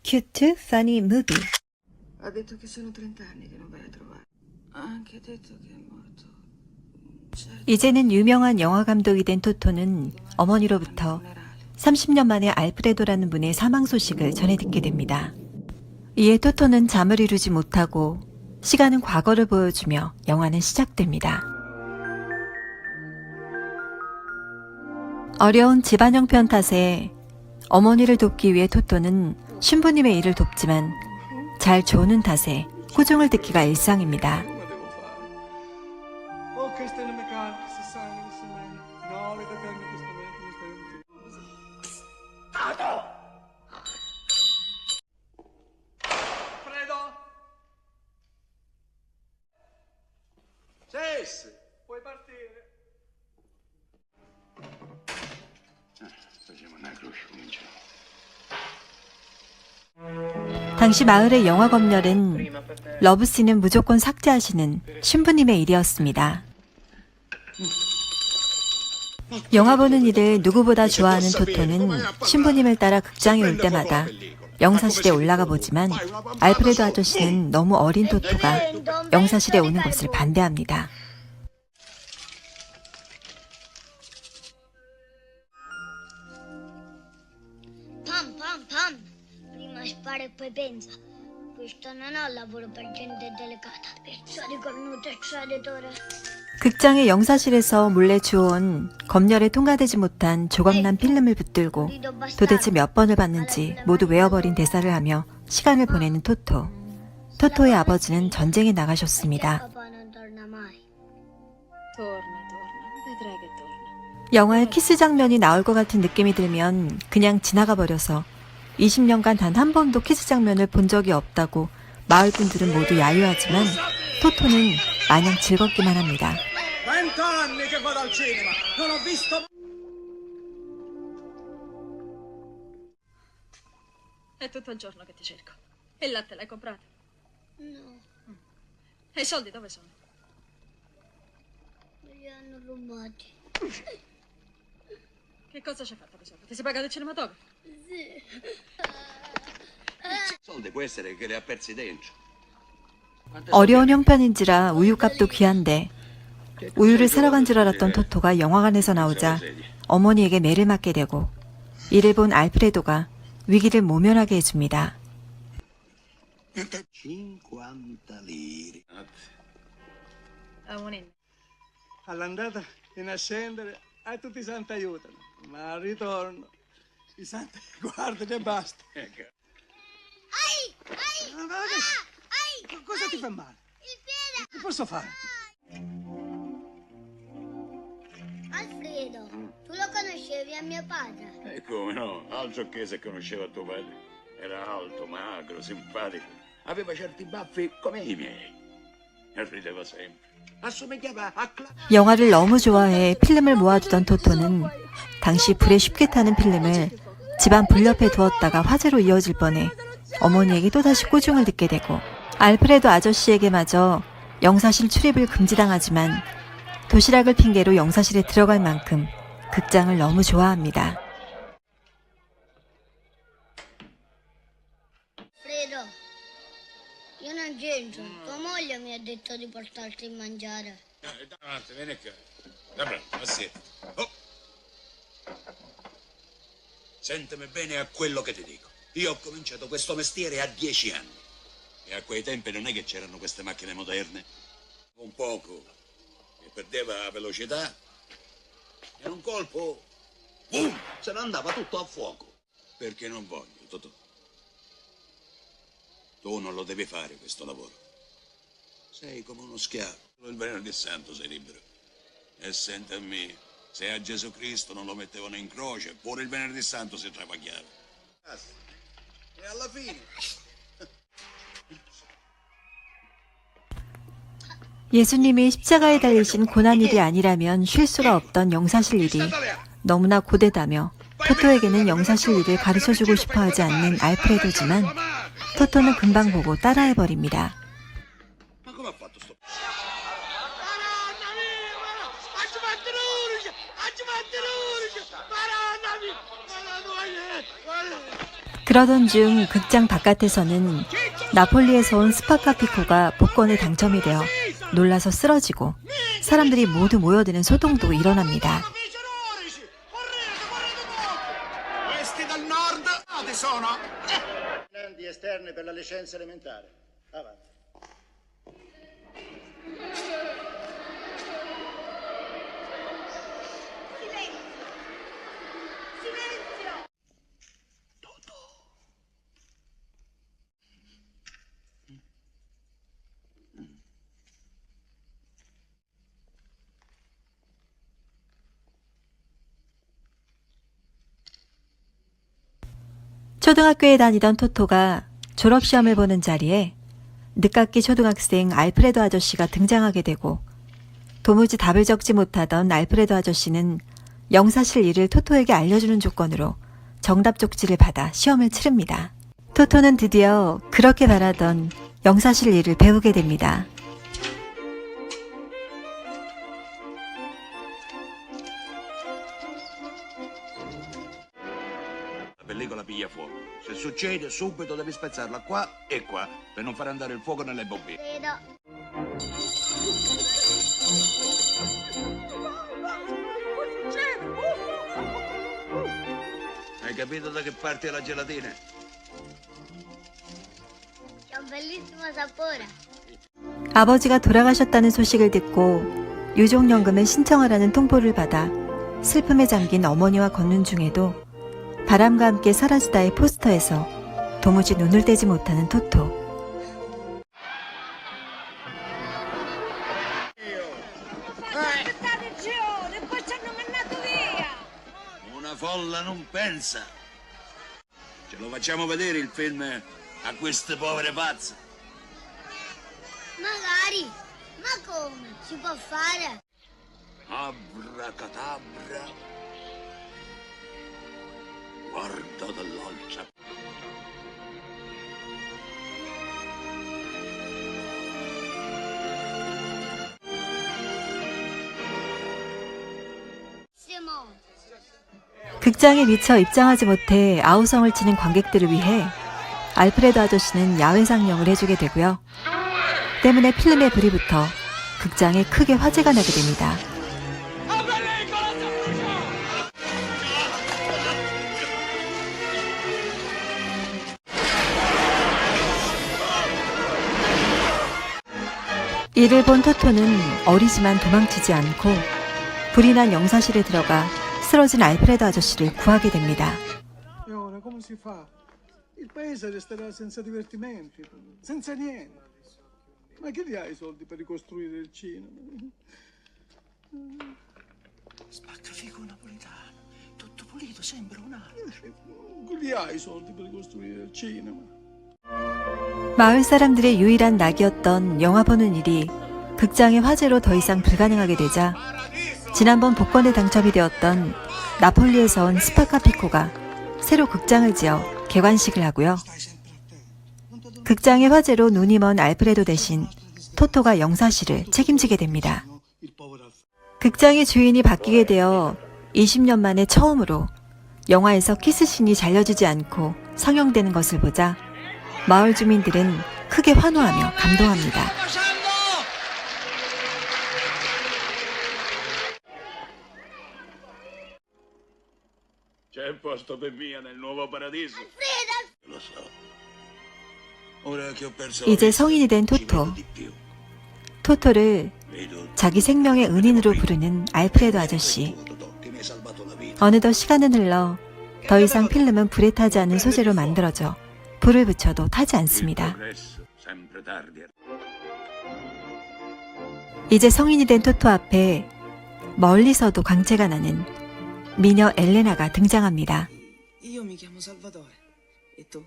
Cute, funny movie. Ha detto che sono 30 anni che non vai a trovare. Ha anche detto che è morto. 이제는 유명한 영화 감독이 된 토토는 어머니로부터 30년 만에 알프레도라는 분의 사망 소식을 전해 듣게 됩니다. 이에 토토는 잠을 이루지 못하고 시간은 과거를 보여주며 영화는 시작됩니다. 어려운 집안 형편 탓에 어머니를 돕기 위해 토토는 신부님의 일을 돕지만 잘 조는 탓에 꾸중을 듣기가 일상입니다. Puoi partire. Facciamo una croce, cominciamo. 당시 마을의 영화 검열은 러브씬은 무조건 삭제하시는 신부님의 일이었습니다. 영화 보는 일을 누구보다 좋아하는 토토는 신부님을 따라 극장에 올 때마다 영사실에 올라가 보지만 알프레도 아저씨는 너무 어린 토토가 영사실에 오는 것을 반대합니다. Pam, prima spara e poi pensa. Questo non è un lavoro per gente delicata. Perciò di cornuto e traditore. 극장의 영사실에서 몰래 주워온 검열에 통과되지 못한 조각난 필름을 붙들고 도대체 몇 번을 봤는지 모두 외워버린 대사를 하며 시간을 보내는 토토. 토토의 아버지는 전쟁에 나가셨습니다. 영화에 키스 장면이 나올 것 같은 느낌이 들면 그냥 지나가 버려서 20년간 단 한 번도 키스 장면을 본 적이 없다고 마을 분들은 모두 야유하지만 토토는 마냥 즐겁기만 합니다. 20 anni che vado al cinema, non ho visto. È tutto il giorno che ti cerco. E il latte l'hai comprato? No, E i soldi dove sono? me li hanno rubati. Che cosa ci hai fatto con i soldi? Ti sei pagato il cinematografo? Soldi può essere che li ha persi dentro. 어려운 형편인지라 우유값도 귀한데 우유를 사러 간 줄 알았던 토토가 영화관에서 나오자 어머니에게 매를 맞게 되고 이를 본 알프레도가 위기를 모면하게 해줍니다. 50 lire. All'andata in a scendere, tutti i santi aiutano, ma al ritorno i santi guardano e basta. Cosa ti fa male? Il piede! Che posso fare? Alfredo, tu lo conoscevi a mio padre? E come no, altro che se conosceva tuo padre. Era alto, magro, simpatico. Aveva certi baffi come i miei. E rideva sempre. Assomigliava a 영화를 너무 좋아해 필름을 모아두던 토토는 당시 불에 쉽게 타는 필름을 집안 불 옆에 두었다가 화재로 이어질 뻔해 어머니에게 또다시 꾸중을 듣게 되고 알프레도 아저씨에게마저 영사실 출입을 금지당하지만 도시락을 핑계로 영사실에 들어갈 만큼 극장을 너무 좋아합니다. Alfredo, io non c'entro. Tua moglie mi ha detto di portarti a mangiare. Davanti, vieni qua. Vabbè, assieme. Oh. Sentimi bene a quello che ti dico. Io ho cominciato questo mestiere a 10 anni. E a quei tempi non è che c'erano queste macchine moderne. Un poco. E perdeva la velocità. E in un colpo, boom, se ne andava tutto a fuoco. Perché non voglio, Totò. Tu non lo devi fare questo lavoro. Sei come uno schiavo. Il venerdì santo sei libero. E senti a me, se a Gesù Cristo non lo mettevano in croce, pure il venerdì santo si travagliava. E alla fine... 예수님이 십자가에 달리신 고난일이 아니라면 쉴 수가 없던 영사실 일이 너무나 고되다며 토토에게는 영사실 일을 가르쳐주고 싶어 하지 않는 알프레도지만 토토는 금방 보고 따라해버립니다. Ma come ha fatto sto... 그러던 중 극장 바깥에서는 나폴리에서 온 스파카피코가 복권에 당첨이 되어 놀라서 쓰러지고 사람들이 모두 모여드는 소동도 일어납니다. Questi dal nord sono. Componenti esterne per la licenza elementare. Avanti. 초등학교에 다니던 토토가 졸업시험을 보는 자리에 늦깎이 초등학생 알프레도 아저씨가 등장하게 되고 도무지 답을 적지 못하던 알프레도 아저씨는 영사실 일을 토토에게 알려주는 조건으로 정답 쪽지를 받아 시험을 치릅니다. 토토는 드디어 그렇게 바라던 영사실 일을 배우게 됩니다. La pellicola piglia fuoco. Se succede, subito devi spezzarla qua e qua per non far andare il fuoco nelle bobine. Vedo. Hai capito da che parte è la gelatina? C'è un bellissimo sapore. 아버지가 돌아가셨다는 소식을 듣고 유족연금에 신청하라는 통보를 받아 슬픔에 잠긴 어머니와 걷는 중에도 바람과 함께 사라지다의 포스터에서 도무지 눈을 떼지 못하는 토토. Una folla non pensa. Ce lo facciamo vedere il film a queste povere pazze? Magari. Ma come? Si può fare? Abracadabra. Guarda dall'altra. Simo. 극장에 미처 입장하지 못해 아우성을 치는 관객들을 위해 알프레도 아저씨는 야외 상영을 해주게 되고요. 때문에 필름의 불이 붙어 극장에 크게 화재가 나게 됩니다. 이를 본 토토는 어리지만 도망치지 않고 불이 난 영사실에 들어가 쓰러진 알프레도 아저씨를 구하게 됩니다. E ora come si fa? Il paese resterà senza divertimenti, senza niente. Ma che li hai i soldi per ricostruire il cinema? Spaccafico napoletano, tutto pulito, sembra un'arte. Che li hai i soldi per ricostruire il cinema? 마을 사람들의 유일한 낙이었던 영화 보는 일이 극장의 화재로 더 이상 불가능하게 되자 지난번 복권에 당첨이 되었던 나폴리에서 온 스파카피코가 새로 극장을 지어 개관식을 하고요. 극장의 화재로 눈이 먼 알프레도 대신 토토가 영사실을 책임지게 됩니다. 극장의 주인이 바뀌게 되어 20년 만에 처음으로 영화에서 키스씬이 잘려지지 않고 상영되는 것을 보자 마을 주민들은 크게 환호하며 감동합니다. C'è posto per mia nel nuovo paradiso. Lo so. Ora che ho perso la 이제 vista, 성인이 된 ci 토토. vedo di più. 토토를 Vedo 자기 생명의 은인으로 부르는 알프레도 아저씨. che mi hai salvato la vita. 어느덧 시간은 흘러 더 이상 필름은 불에 타지 않는 소재로 만들어져 불을 붙여도 타지 Il 않습니다. progresso, sempre tardi. 이제 성인이 된 토토 앞에 멀리서도 광채가 나는 미녀 엘레나가 등장합니다. Io mi chiamo Salvatore. E tu?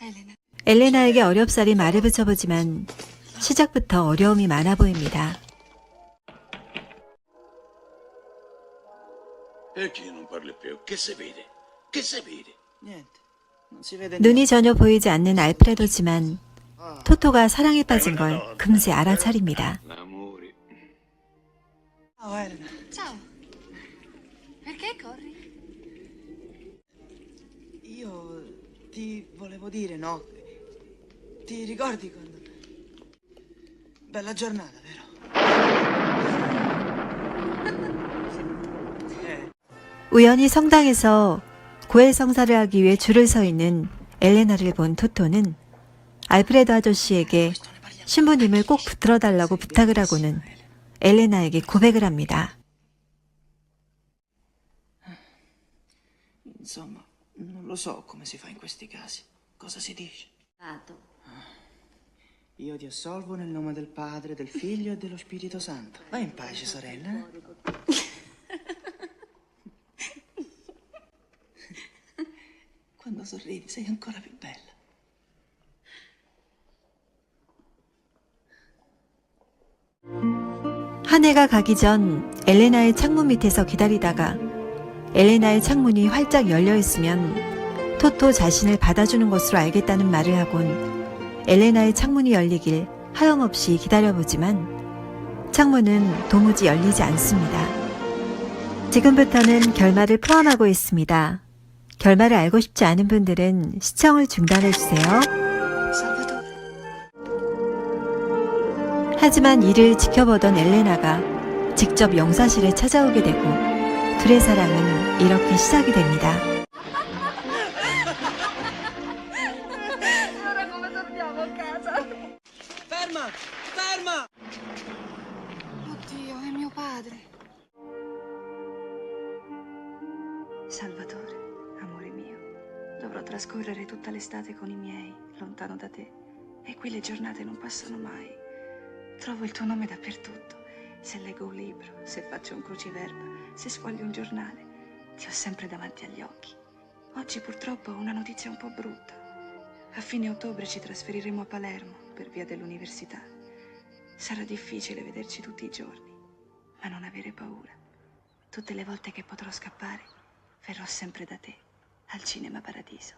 Elena. 엘레나에게 어렵사리 말을 붙여보지만 시작부터 어려움이 많아 보입니다. Perché non parli più? Che si vede? Che si vede? Niente, non si vede 눈이 전혀 보이지 않는 알프레도지만 토토가 사랑에 빠진 걸 금세 알아차립니다. L'amore. Ciao Elena. Ciao. Perché corri? Io Ti volevo dire, no? Ti ricordi quando... Bella giornata, vero? 우연히 성당에서 고해성사를 하기 위해 줄을 서 있는 엘레나를 본 토토는 알프레도 아저씨에게 신부님을 꼭 붙들어 달라고 부탁을 하고는 엘레나에게 고백을 합니다. Insomma, non lo so come si fa in questi casi. Cosa si dice? Io ti assolvo nel nome del Padre, del Figlio e dello Spirito Santo. Vai in pace, sorella. Quando sorridi sei ancora più bella. 한 해가 가기 전 엘레나의 창문 밑에서 기다리다가 엘레나의 창문이 활짝 열려 있으면 토토 자신을 받아주는 것으로 알겠다는 말을 하곤 엘레나의 창문이 열리길 하염없이 기다려보지만 창문은 도무지 열리지 않습니다. 지금부터는 결말을 포함하고 있습니다. 결말을 알고 싶지 않은 분들은 시청을 중단해주세요. 하지만 이를 지켜보던 엘레나가 직접 영사실에 찾아오게 되고 둘의 사랑은 이렇게 시작이 됩니다. Ora come torniamo a casa? Ferma! Ferma! Oddio, è mio padre. Salvatore, amore mio, dovrò trascorrere tutta l'estate con i miei, lontano da te. E qui le giornate non passano mai. Trovo il tuo nome dappertutto. Se leggo un libro, se faccio un cruciverba, se sfoglio un giornale, ti ho sempre davanti agli occhi. Oggi purtroppo ho una notizia un po' brutta. A fine ottobre ci trasferiremo a Palermo per via dell'università. Sarà difficile vederci tutti i giorni, ma non avere paura. Tutte le volte che potrò scappare, verrò sempre da te, al Cinema Paradiso.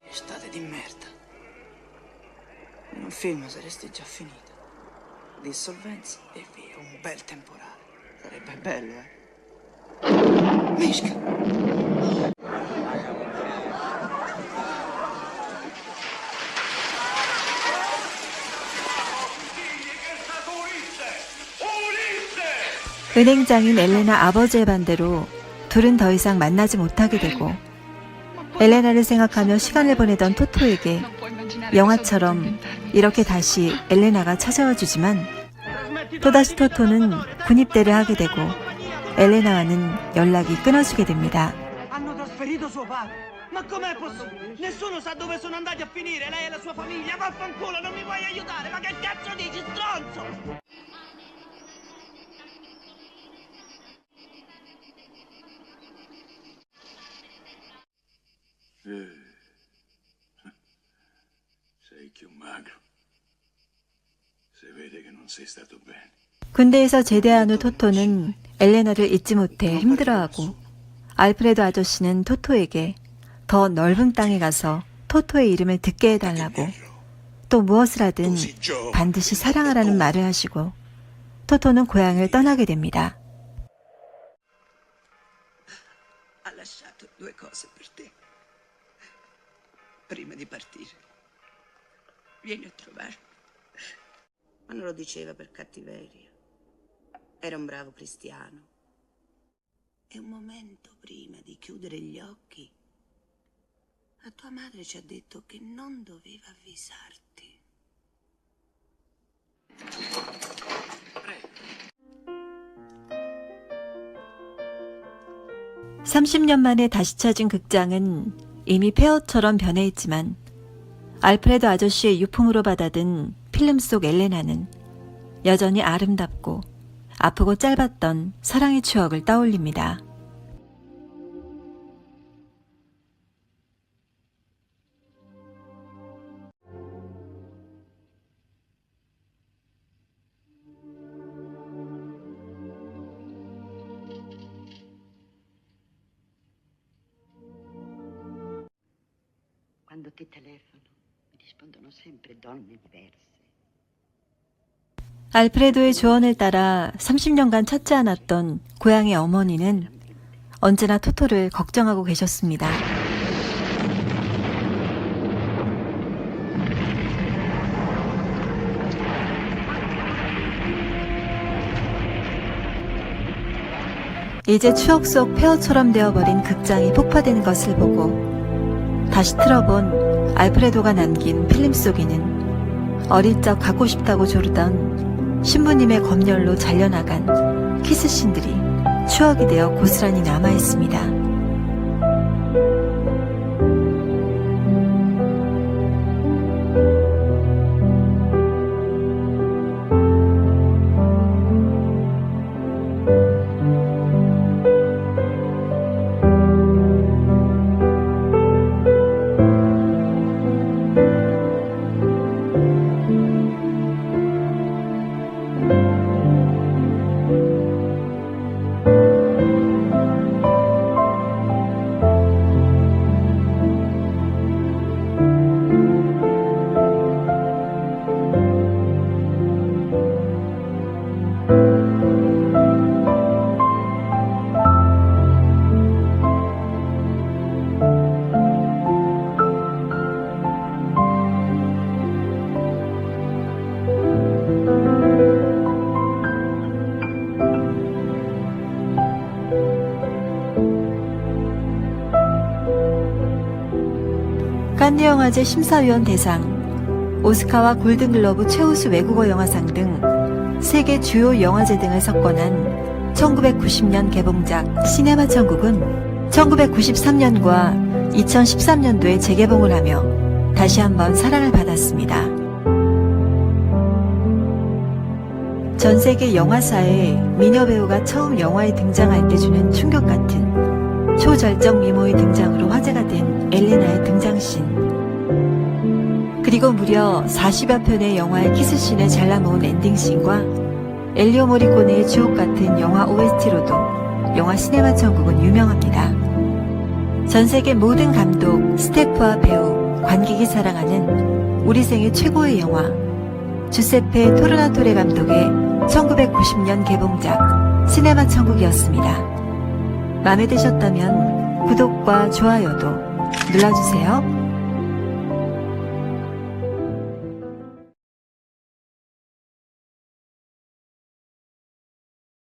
Estate di merda. In un film saresti già finita. Dissolvenza e via, un bel temporale. Sarebbe bello, eh? Misca! 은행장인 엘레나 아버지의 반대로 둘은 더 이상 만나지 못하게 되고 엘레나를 생각하며 시간을 보내던 토토에게 영화처럼 이렇게 다시 엘레나가 찾아와 주지만 또다시 토토는 군입대를 하게 되고 엘레나와는 연락이 끊어지게 됩니다. Hanno trasferito suo padre. Ma com'è possibile? Nessuno sa dove sono andati a finire, lei e la sua famiglia. Vaffanculo, non mi vuoi aiutare? Ma che cazzo dici, stronzo? Sei più magro. Si vede che non sei stato bene. 군대에서 제대한 후 토토는 엘레나를 잊지 못해 힘들어하고 알프레도 아저씨는 토토에게 더 넓은 땅에 가서 토토의 이름을 듣게 해달라고 또 무엇을 하든 반드시 사랑하라는 말을 하시고 토토는 고향을 떠나게 됩니다. Ha lasciato due cose per te. Prima di partire. Vieni a trovarmi. Ma non lo diceva per cattiveria. Era un bravo cristiano. E un momento prima di chiudere gli occhi, la tua madre ci ha detto che non doveva avvisarti. 30년 만에 다시 찾은 극장은 이미 폐허처럼 변해 있지만 알프레도 아저씨의 유품으로 받아든 필름 속 엘레나는 여전히 아름답고 아프고 짧았던 사랑의 추억을 떠올립니다. che telefono mi rispondono sempre donne diverse. 알프레도의 조언을 따라 30년간 찾지 않았던 고향의 어머니는 언제나 토토를 걱정하고 계셨습니다. 이제 추억 속 폐허처럼 되어버린 극장이 폭파되는 것을 보고 다시 틀어본 알프레도가 남긴 필름 속에는 어릴 적 갖고 싶다고 조르던 신부님의 검열로 잘려나간 키스신들이 추억이 되어 고스란히 남아있습니다. 칸느 영화제 심사위원 대상, 오스카와 골든글러브 최우수 외국어 영화상 등 세계 주요 영화제 등을 석권한 1990년 개봉작 시네마 천국은 1993년과 2013년도에 재개봉을 하며 다시 한번 사랑을 받았습니다. 전 세계 영화사에 미녀 배우가 처음 영화에 등장할 때 주는 충격 같은 초절정 미모의 등장으로 화제가 된 엘레나의 등장씬, 그리고 무려 40여 편의 영화의 키스씬을 잘라 모은 엔딩씬과 엘리오 모리코네의 주옥 같은 영화 OST로도 영화 시네마 천국은 유명합니다. 전 세계 모든 감독, 스태프와 배우, 관객이 사랑하는 우리 생애 최고의 영화, 주세페 토르나토레 감독의 1990년 개봉작 시네마 천국이었습니다. 마음에 드셨다면 구독과 좋아요도 눌러주세요.